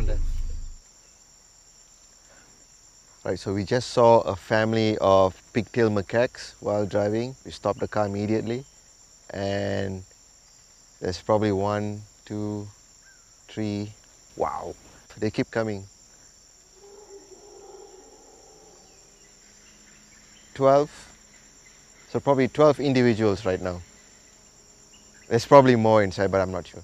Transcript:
around there. Right, so we just saw a family of pigtail macaques while driving. We stopped the car immediately, and there's probably 1, 2, 3. Wow, they keep coming. 12. So probably 12 individuals right now. There's probably more inside, but I'm not sure.